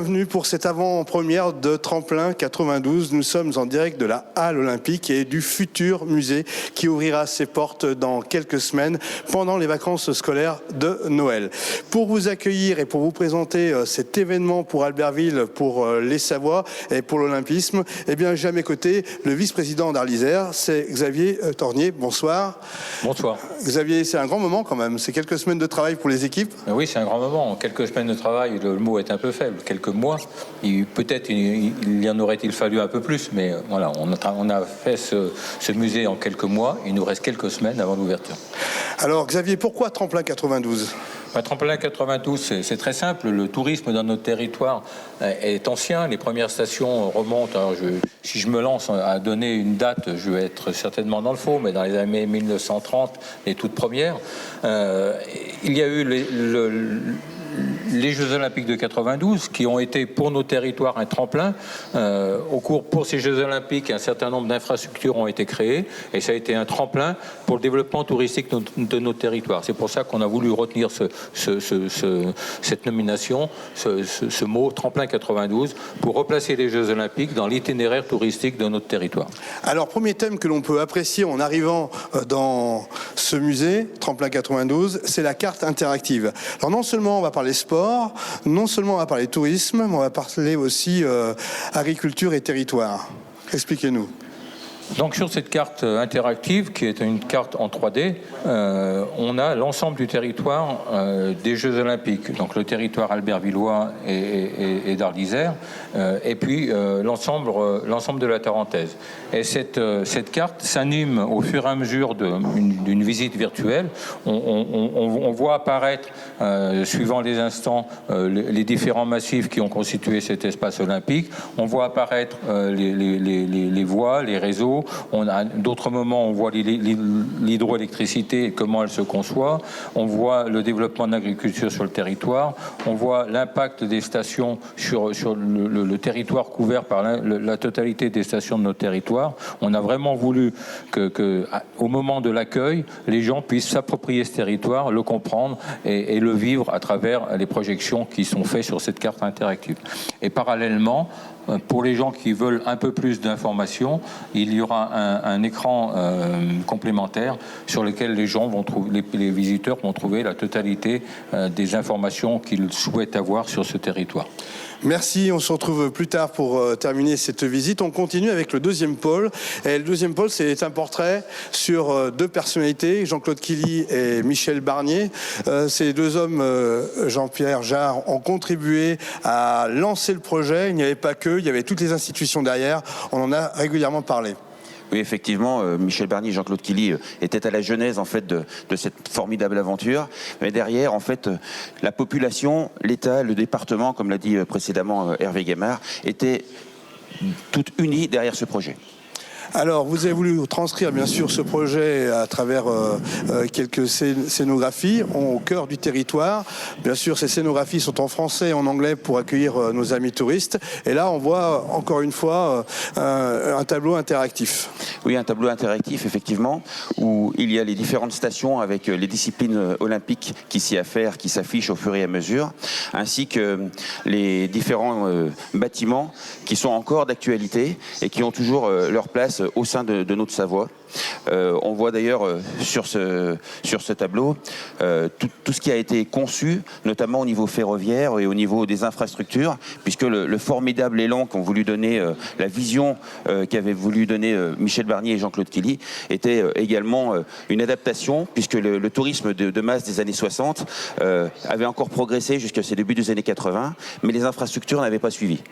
Bienvenue pour cette avant-première de Tremplin 92. Nous sommes en direct de la Halle Olympique et du futur musée qui ouvrira ses portes dans quelques semaines pendant les vacances scolaires de Noël. Pour vous accueillir et pour vous présenter cet événement pour Albertville, pour les Savoies et pour l'Olympisme, eh bien, j'ai à mes côtés le vice-président d'Arlisère, c'est Xavier Tornier. Bonsoir. Bonsoir. Xavier, c'est un grand moment quand même. C'est quelques semaines de travail pour les équipes. Oui, c'est un grand moment. Quelques semaines de travail, le mot est un peu faible. Quelques mois, peut-être il y en aurait-il fallu un peu plus, mais voilà, on a fait ce musée en quelques mois. Il nous reste quelques semaines avant l'ouverture. Alors Xavier, pourquoi Tremplin 92 ? Tremplin 92, c'est très simple. Le tourisme dans notre territoire est ancien. Les premières stations remontent. Alors si je me lance à donner une date, je vais être certainement dans le faux, mais dans les années 1930, les toutes premières, il y a eu les Jeux Olympiques de 92 qui ont été pour nos territoires un tremplin. Pour ces Jeux Olympiques, un certain nombre d'infrastructures ont été créées et ça a été un tremplin pour le développement touristique de nos territoires. C'est pour ça qu'on a voulu retenir cette nomination, ce mot tremplin 92, pour replacer les Jeux Olympiques dans l'itinéraire touristique de notre territoire. Alors, premier thème que l'on peut apprécier en arrivant dans ce musée, Tremplin 92, c'est la carte interactive. Alors non seulement on va parler sport, non seulement on va parler tourisme, mais on va parler aussi agriculture et territoire. Expliquez-nous. Donc sur cette carte interactive, qui est une carte en 3D, on a l'ensemble du territoire des Jeux Olympiques, donc le territoire albertvillois et d'Arlisère, et puis l'ensemble de la Tarentaise. Et cette carte s'anime au fur et à mesure d'une visite virtuelle. On voit apparaître, suivant les instants, les différents massifs qui ont constitué cet espace olympique. On voit apparaître les voies, les réseaux. À d'autres moments, on voit l'hydroélectricité et comment elle se conçoit. On voit le développement de l'agriculture sur le territoire. On voit l'impact des stations sur le territoire couvert par la totalité des stations de notre territoire. On a vraiment voulu au moment de l'accueil, les gens puissent s'approprier ce territoire, le comprendre et le vivre à travers les projections qui sont faites sur cette carte interactive. Et parallèlement, pour les gens qui veulent un peu plus d'informations, il y aura un écran complémentaire sur lequel les visiteurs vont trouver la totalité des informations qu'ils souhaitent avoir sur ce territoire. Merci, on se retrouve plus tard pour terminer cette visite. On continue avec le deuxième pôle. Et le deuxième pôle, c'est un portrait sur deux personnalités, Jean-Claude Killy et Michel Barnier. Ces deux hommes, Jean-Pierre Jarre, ont contribué à lancer le projet. Il n'y avait pas qu'eux, il y avait toutes les institutions derrière. On en a régulièrement parlé. Oui, effectivement, Michel Barnier et Jean-Claude Killy étaient à la genèse en fait de cette formidable aventure. Mais derrière, en fait, la population, l'État, le département, comme l'a dit précédemment Hervé Gaimard, étaient toutes unies derrière ce projet. Alors, vous avez voulu transcrire, bien sûr, ce projet à travers quelques scénographies au cœur du territoire. Bien sûr, ces scénographies sont en français et en anglais pour accueillir nos amis touristes. Et là, on voit encore une fois un tableau interactif. Oui, un tableau interactif, effectivement, où il y a les différentes stations avec les disciplines olympiques qui s'y affairent, qui s'affichent au fur et à mesure, ainsi que les différents bâtiments qui sont encore d'actualité et qui ont toujours leur place au sein de notre Savoie. On voit d'ailleurs sur ce tableau tout ce qui a été conçu, notamment au niveau ferroviaire et au niveau des infrastructures, puisque le formidable élan qu'ont voulu donner, la vision qu'avaient voulu donner Michel Barnier et Jean-Claude Killy était également une adaptation, puisque le tourisme de masse des années 60 avait encore progressé jusqu'à ces débuts des années 80, mais les infrastructures n'avaient pas suivi.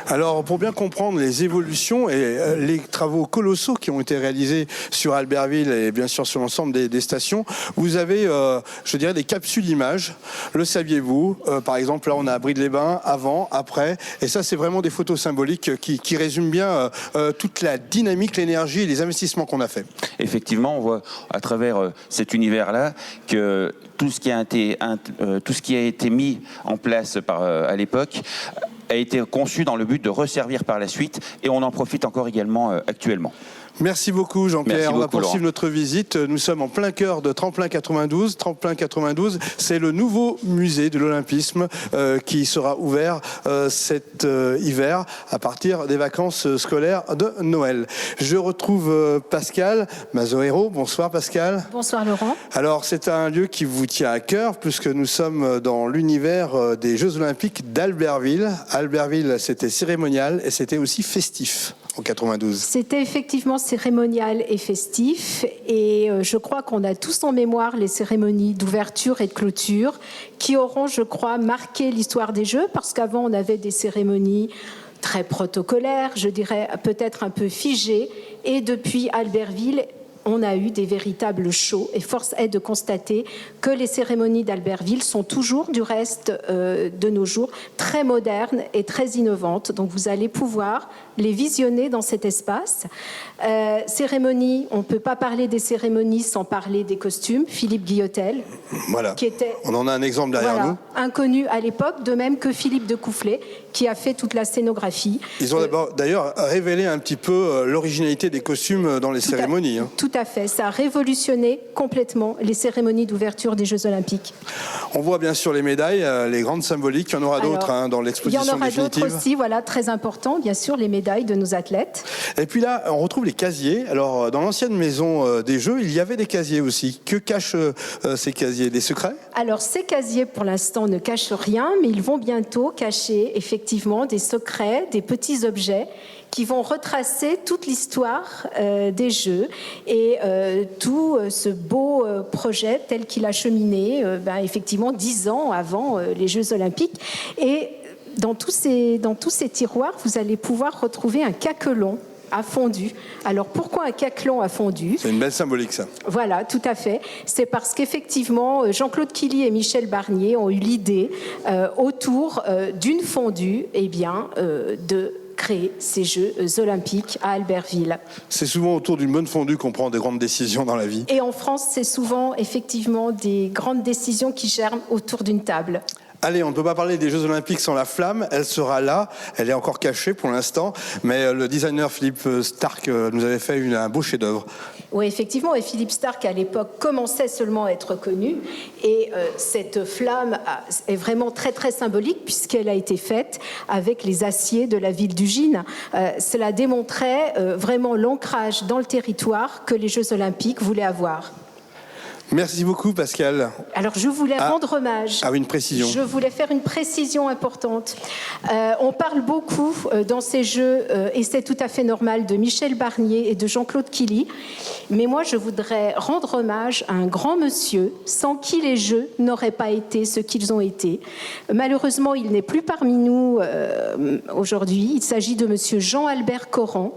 Alors, pour bien comprendre les évolutions et les travaux colossaux qui ont été réalisés sur Albertville et bien sûr sur l'ensemble des stations, vous avez, je dirais, des capsules d'images. Le saviez-vous ? Par exemple, là, on a Bride-les-Bains, avant, après. Et ça, c'est vraiment des photos symboliques qui résument bien toute la dynamique, l'énergie et les investissements qu'on a fait. Effectivement, on voit à travers cet univers-là que tout ce qui a été mis en place à l'époque a été conçu dans le but de resservir par la suite, et on en profite encore également actuellement. Merci beaucoup Jean-Pierre. Merci On va beaucoup, poursuivre Laurent. notre visite. Nous sommes en plein cœur de Tremplin 92. Tremplin 92, c'est le nouveau musée de l'Olympisme qui sera ouvert cet hiver à partir des vacances scolaires de Noël. Je retrouve Pascal Mazoero. Bonsoir Pascal. Bonsoir Laurent. Alors c'est un lieu qui vous tient à cœur puisque nous sommes dans l'univers des Jeux Olympiques d'Albertville. Albertville, c'était cérémonial et c'était aussi festif en 92. C'était effectivement cérémonial et festif et je crois qu'on a tous en mémoire les cérémonies d'ouverture et de clôture qui auront, je crois, marqué l'histoire des Jeux parce qu'avant on avait des cérémonies très protocolaires, je dirais peut-être un peu figées et depuis Albertville, on a eu des véritables shows et force est de constater que les cérémonies d'Albertville sont toujours, du reste de nos jours, très modernes et très innovantes. Donc vous allez pouvoir les visionner dans cet espace. Cérémonies, on ne peut pas parler des cérémonies sans parler des costumes. Philippe Guillotel, Voilà. qui était On en a un exemple derrière nous. inconnu à l'époque, de même que Philippe de Coufflet, qui a fait toute la scénographie. Ils ont d'ailleurs révélé un petit peu l'originalité des costumes dans les cérémonies. Tout à fait. Ça a révolutionné complètement les cérémonies d'ouverture des Jeux Olympiques. On voit bien sûr les médailles, les grandes symboliques. Il y en aura d'autres dans l'exposition définitive. Il y en aura définitive. d'autres aussi, voilà, très important, bien sûr, les médailles de nos athlètes. Et puis là, on retrouve les casiers. Alors, dans l'ancienne maison des Jeux, il y avait des casiers aussi. Que cachent ces casiers? Des secrets? Alors, ces casiers, pour l'instant, ne cachent rien, mais ils vont bientôt cacher, effectivement, des secrets, des petits objets qui vont retracer toute l'histoire des Jeux et tout ce beau projet tel qu'il a cheminé, effectivement, 10 ans avant les Jeux Olympiques. Et dans tous ces tiroirs, vous allez pouvoir retrouver un caquelon à fondu. Alors pourquoi un caquelon à fondu? C'est une belle symbolique, ça. Voilà, tout à fait. C'est parce qu'effectivement, Jean-Claude Killy et Michel Barnier ont eu l'idée autour d'une fondue, de créer ces Jeux olympiques à Albertville. C'est souvent autour d'une bonne fondue qu'on prend de grandes décisions dans la vie. Et en France, c'est souvent effectivement des grandes décisions qui germent autour d'une table. Allez, on ne peut pas parler des Jeux Olympiques sans la flamme. Elle sera là. Elle est encore cachée pour l'instant. Mais le designer Philippe Starck nous avait fait un beau chef-d'œuvre. Oui, effectivement. Et Philippe Starck, à l'époque, commençait seulement à être connu. Et cette flamme est vraiment très, très symbolique puisqu'elle a été faite avec les aciers de la ville d'Ugine. Cela démontrait vraiment l'ancrage dans le territoire que les Jeux Olympiques voulaient avoir. Merci beaucoup, Pascal. Alors, je voulais rendre hommage. Ah oui, une précision. Je voulais faire une précision importante. On parle beaucoup dans ces Jeux, et c'est tout à fait normal, de Michel Barnier et de Jean-Claude Killy. Mais moi, je voudrais rendre hommage à un grand monsieur sans qui les Jeux n'auraient pas été ce qu'ils ont été. Malheureusement, il n'est plus parmi nous aujourd'hui. Il s'agit de monsieur Jean-Albert Coran,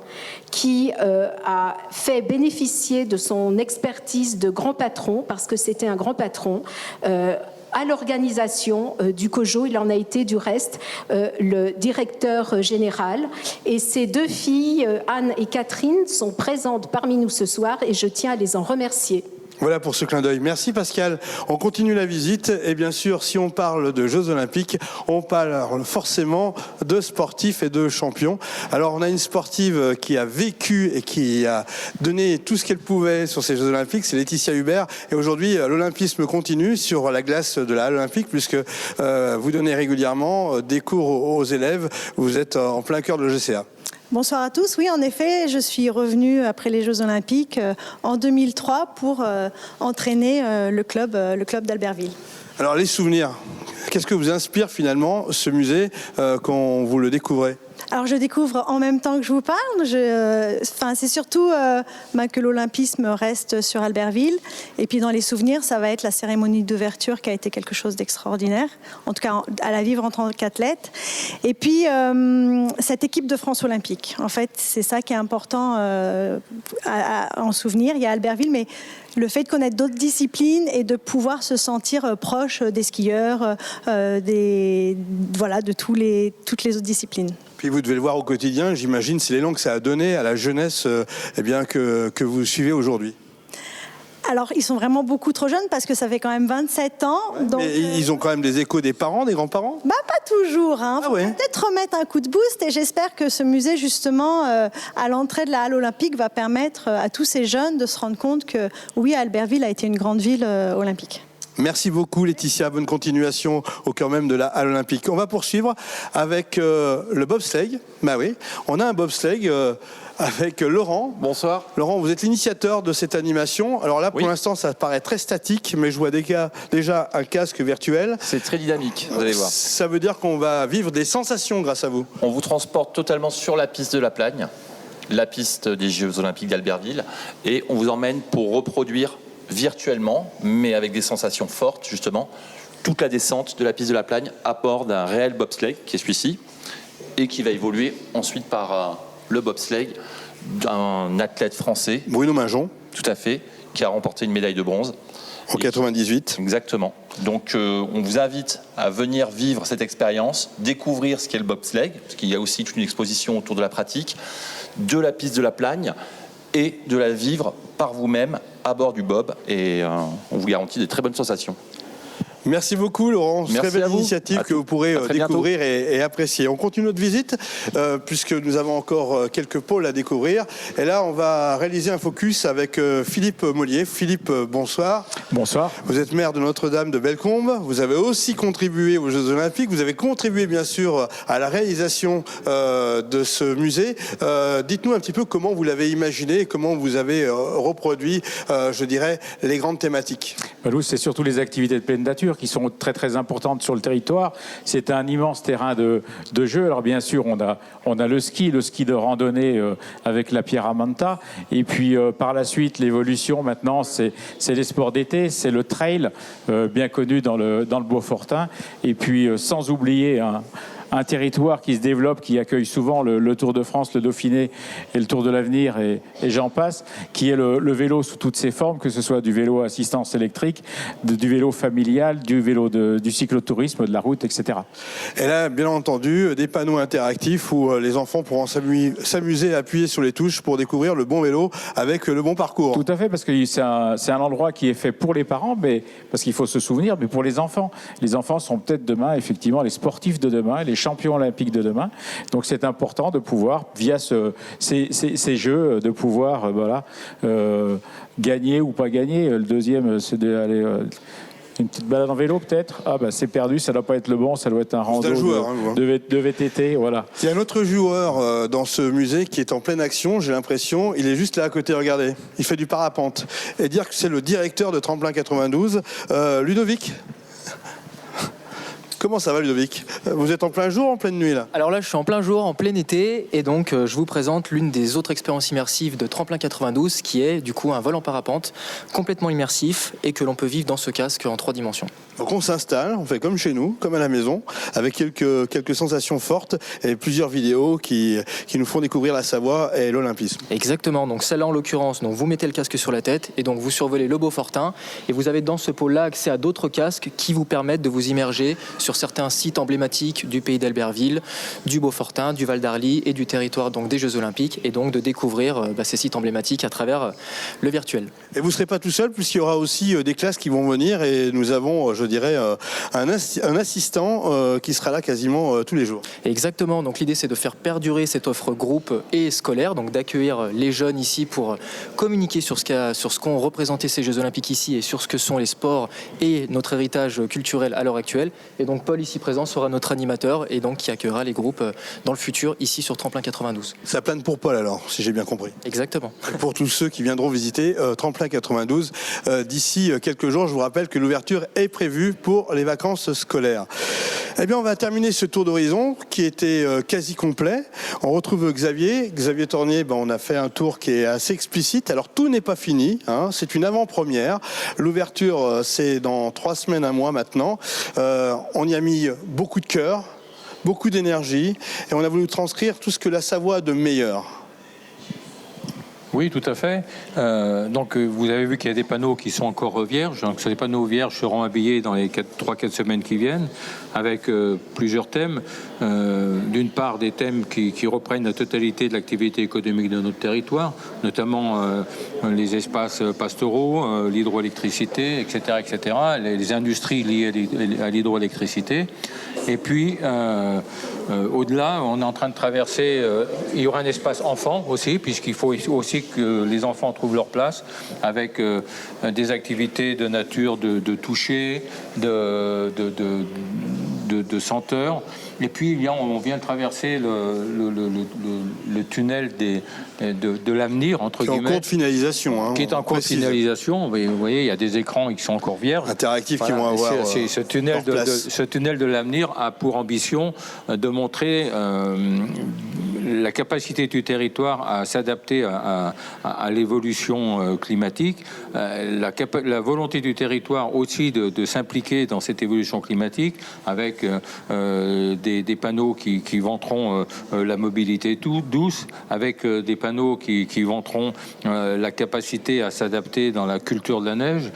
qui a fait bénéficier de son expertise de grand patron, parce que c'était un grand patron, à l'organisation du COJO. Il en a été du reste le directeur général. Et ces deux filles, Anne et Catherine, sont présentes parmi nous ce soir et je tiens à les en remercier. Voilà pour ce clin d'œil. Merci Pascal. On continue la visite et bien sûr, si on parle de Jeux Olympiques, on parle forcément de sportifs et de champions. Alors on a une sportive qui a vécu et qui a donné tout ce qu'elle pouvait sur ces Jeux Olympiques, c'est Laetitia Hubert. Et aujourd'hui, l'olympisme continue sur la glace de la Halle Olympique puisque vous donnez régulièrement des cours aux élèves. Vous êtes en plein cœur de l'EGCA. Bonsoir à tous. Oui, en effet, je suis revenue après les Jeux Olympiques en 2003 pour entraîner le club d'Albertville. Alors les souvenirs, qu'est-ce que vous inspire finalement ce musée quand vous le découvrez ? Alors je découvre en même temps que je vous parle. C'est surtout que l'olympisme reste sur Albertville. Et puis dans les souvenirs, ça va être la cérémonie d'ouverture qui a été quelque chose d'extraordinaire, en tout cas à la vivre en tant qu'athlète. Et puis cette équipe de France olympique. En fait, c'est ça qui est important en souvenir. Il y a Albertville, mais le fait de connaître d'autres disciplines et de pouvoir se sentir proche des skieurs, de toutes les autres disciplines. Puis vous devez le voir au quotidien, j'imagine, c'est l'élan que ça a donné à la jeunesse que vous suivez aujourd'hui. Alors, ils sont vraiment beaucoup trop jeunes parce que ça fait quand même 27 ans. Donc, Mais ils ont quand même des échos des parents, des grands-parents? pas toujours. Hein. Ah Faut ouais. peut-être remettre un coup de boost et j'espère que ce musée, justement, à l'entrée de la halle olympique, va permettre à tous ces jeunes de se rendre compte que, oui, Albertville a été une grande ville olympique. Merci beaucoup Laetitia, bonne continuation au cœur même de la halle olympique. On va poursuivre avec le bobsleigh. Bah oui, on a un bobsleigh avec Laurent. Bonsoir. Laurent, vous êtes l'initiateur de cette animation. Alors là, pour Oui. l'instant, ça paraît très statique, mais je vois déjà un casque virtuel. C'est très dynamique, vous allez voir. Ça veut dire qu'on va vivre des sensations grâce à vous. On vous transporte totalement sur la piste de la Plagne, la piste des Jeux Olympiques d'Albertville, et on vous emmène pour reproduire virtuellement, mais avec des sensations fortes, justement, toute la descente de la piste de la Plagne à bord d'un réel bobsleigh, qui est celui-ci, et qui va évoluer ensuite par le bobsleigh d'un athlète français, Bruno Mingeon, tout à fait, qui a remporté une médaille de bronze. en 98. Exactement. Donc on vous invite à venir vivre cette expérience, découvrir ce qu'est le bobsleigh, parce qu'il y a aussi toute une exposition autour de la pratique, de la piste de la Plagne, et de la vivre par vous-même à bord du bob. Et on vous garantit des très bonnes sensations. Merci beaucoup Laurent, Merci très belle à vous. initiative À que vous pourrez à très bientôt. découvrir et apprécier. On continue notre visite puisque nous avons encore quelques pôles à découvrir. Et là, on va réaliser un focus avec Philippe Mollier. Philippe, bonsoir. Bonsoir. Vous êtes maire de Notre-Dame de Bellecombe. Vous avez aussi contribué aux Jeux Olympiques. Vous avez contribué bien sûr à la réalisation de ce musée. Dites-nous un petit peu comment vous l'avez imaginé et comment vous avez reproduit, je dirais, les grandes thématiques. Nous, c'est surtout les activités de pleine nature qui sont très très importantes sur le territoire. C'est un immense terrain de jeu. Alors bien sûr, on a le ski de randonnée avec la pierre à manta. Et puis par la suite, l'évolution maintenant, c'est les sports d'été, c'est le trail, bien connu dans le Beaufortin. Et puis sans oublier un territoire qui se développe, qui accueille souvent le Tour de France, le Dauphiné et le Tour de l'Avenir et j'en passe, qui est le vélo sous toutes ses formes, que ce soit du vélo à assistance électrique, du vélo familial, du vélo du cyclotourisme, de la route, etc. Et là, bien entendu, des panneaux interactifs où les enfants pourront s'amuser à appuyer sur les touches pour découvrir le bon vélo avec le bon parcours. Tout à fait, parce que c'est un endroit qui est fait pour les parents, mais parce qu'il faut se souvenir, mais pour les enfants. Les enfants sont peut-être demain, effectivement, les sportifs de demain, les champions olympiques de demain. Donc c'est important de pouvoir, via ces jeux, de pouvoir gagner ou pas gagner. Le deuxième, c'est d'aller... une petite balade en vélo peut-être. Ah bah c'est perdu, ça doit pas être le bon, ça doit être un rando de VTT, voilà. Il y a un autre joueur dans ce musée qui est en pleine action, j'ai l'impression. Il est juste là à côté, regardez. Il fait du parapente. Et dire que c'est le directeur de Tremplin 92, Ludovic. Comment ça va Ludovic? Vous êtes en plein jour, en pleine nuit là? Alors là, je suis en plein jour, en plein été, et donc je vous présente l'une des autres expériences immersives de Tremplin 92, qui est du coup un vol en parapente complètement immersif et que l'on peut vivre dans ce casque en 3 dimensions. Donc on s'installe, on fait comme chez nous, comme à la maison, avec quelques sensations fortes et plusieurs vidéos qui nous font découvrir la Savoie et l'Olympisme. Exactement, donc celle-là en l'occurrence, donc vous mettez le casque sur la tête et donc vous survolez le Beaufortin et vous avez dans ce pôle-là accès à d'autres casques qui vous permettent de vous immerger sur certains sites emblématiques du pays d'Albertville, du Beaufortin, du Val d'Arly et du territoire donc des Jeux Olympiques et donc de découvrir ces sites emblématiques à travers le virtuel. Et vous ne serez pas tout seul puisqu'il y aura aussi des classes qui vont venir et nous avons, je dirais, un assistant qui sera là quasiment tous les jours. Exactement, donc l'idée c'est de faire perdurer cette offre groupe et scolaire, donc d'accueillir les jeunes ici pour communiquer sur ce qu'ont représenté ces Jeux Olympiques ici et sur ce que sont les sports et notre héritage culturel à l'heure actuelle. Et donc Paul ici présent sera notre animateur et donc qui accueillera les groupes dans le futur ici sur Tremplin 92. Ça plane pour Paul alors, si j'ai bien compris. Exactement. Et pour tous ceux qui viendront visiter Tremplin 92 d'ici quelques jours, je vous rappelle que l'ouverture est prévue pour les vacances scolaires. Eh bien, on va terminer ce tour d'horizon qui était quasi complet. On retrouve Xavier Tornier. On a fait un tour qui est assez explicite. Alors, tout n'est pas fini, hein. C'est une avant-première. L'ouverture, c'est dans 3 semaines, 1 mois maintenant. On y a mis beaucoup de cœur, beaucoup d'énergie et on a voulu transcrire tout ce que la Savoie a de meilleur. Oui, tout à fait. Donc, vous avez vu qu'il y a des panneaux qui sont encore vierges. Donc, ces panneaux vierges seront habillés dans les 3-4 semaines qui viennent, avec plusieurs thèmes. D'une part, des thèmes qui reprennent la totalité de l'activité économique de notre territoire, notamment les espaces pastoraux, l'hydroélectricité, etc., etc., les industries liées à l'hydroélectricité. Et puis, au-delà, on est en train de traverser, il y aura un espace enfant aussi, puisqu'il faut aussi que les enfants trouvent leur place, avec des activités de nature, de toucher, de senteur. Et puis, on vient de traverser le tunnel de l'avenir, entre guillemets. Qui est en cours de finalisation. Qui est en cours de finalisation. Vous voyez, il y a des écrans qui sont encore vierges. Interactifs qui vont avoir ce tunnel de l'avenir a pour ambition de montrer la capacité du territoire à s'adapter à l'évolution climatique, la volonté du territoire aussi de s'impliquer dans cette évolution climatique avec des panneaux qui vanteront la mobilité douce, avec des panneaux qui vanteront la capacité à s'adapter dans la culture de la neige.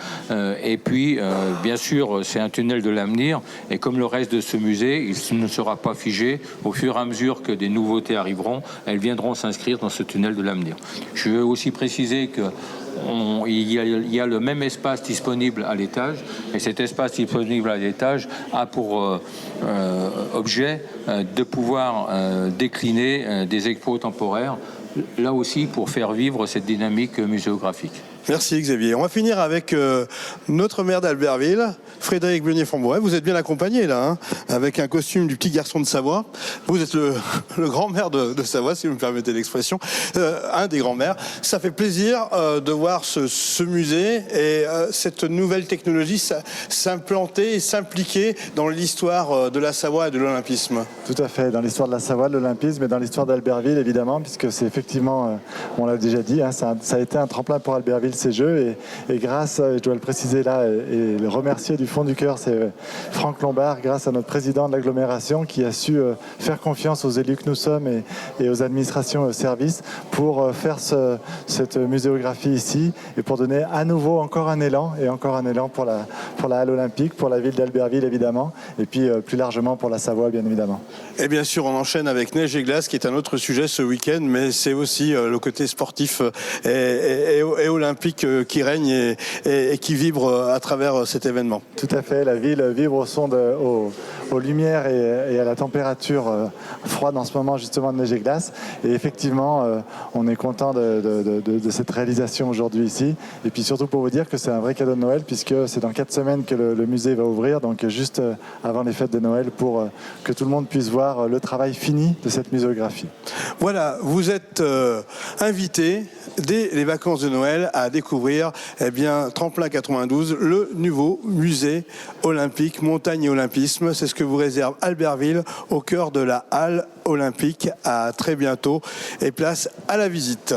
Et puis, bien sûr, c'est un tunnel de l'avenir. Et comme le reste de ce musée, il ne sera pas figé. Au fur et à mesure que des nouveautés arriveront, elles viendront s'inscrire dans ce tunnel de l'avenir. Je veux aussi préciser que il y a le même espace disponible à l'étage, et cet espace disponible à l'étage a pour objet de pouvoir décliner des expos temporaires, là aussi pour faire vivre cette dynamique muséographique. Merci Xavier. On va finir avec notre maire d'Albertville, Frédéric Beugnet-Frambourey. Vous êtes bien accompagné là, hein, avec un costume du petit garçon de Savoie. Vous êtes le grand-maire de Savoie, si vous me permettez l'expression, un des grands-maires. Ça fait plaisir de voir ce musée et cette nouvelle technologie s'implanter et s'impliquer dans l'histoire de la Savoie et de l'olympisme. Tout à fait, dans l'histoire de la Savoie, de l'olympisme et dans l'histoire d'Albertville évidemment, puisque c'est effectivement, on l'a déjà dit, hein, ça a été un tremplin pour Albertville ces Jeux et grâce, je dois le préciser là et le remercier du fond du cœur, c'est Franck Lombard, grâce à notre président de l'agglomération qui a su faire confiance aux élus que nous sommes et aux administrations et aux services pour faire cette muséographie ici et pour donner à nouveau encore un élan pour la halle olympique, pour la ville d'Albertville évidemment et puis plus largement pour la Savoie bien évidemment. Et bien sûr on enchaîne avec Neige et Glace qui est un autre sujet ce week-end, mais c'est aussi le côté sportif et olympique qui règne et qui vibre à travers cet événement. Tout à fait, la ville vibre au son aux lumières et à la température froide en ce moment justement de Neige et Glace. Et effectivement, on est content de cette réalisation aujourd'hui ici. Et puis surtout pour vous dire que c'est un vrai cadeau de Noël puisque c'est dans 4 semaines que le musée va ouvrir, donc juste avant les fêtes de Noël pour que tout le monde puisse voir le travail fini de cette muséographie. Voilà, vous êtes invités dès les vacances de Noël à découvrir Tremplin 92, le nouveau musée olympique, montagne et olympisme. C'est ce que vous réserve Albertville au cœur de la halle olympique. À très bientôt et place à la visite.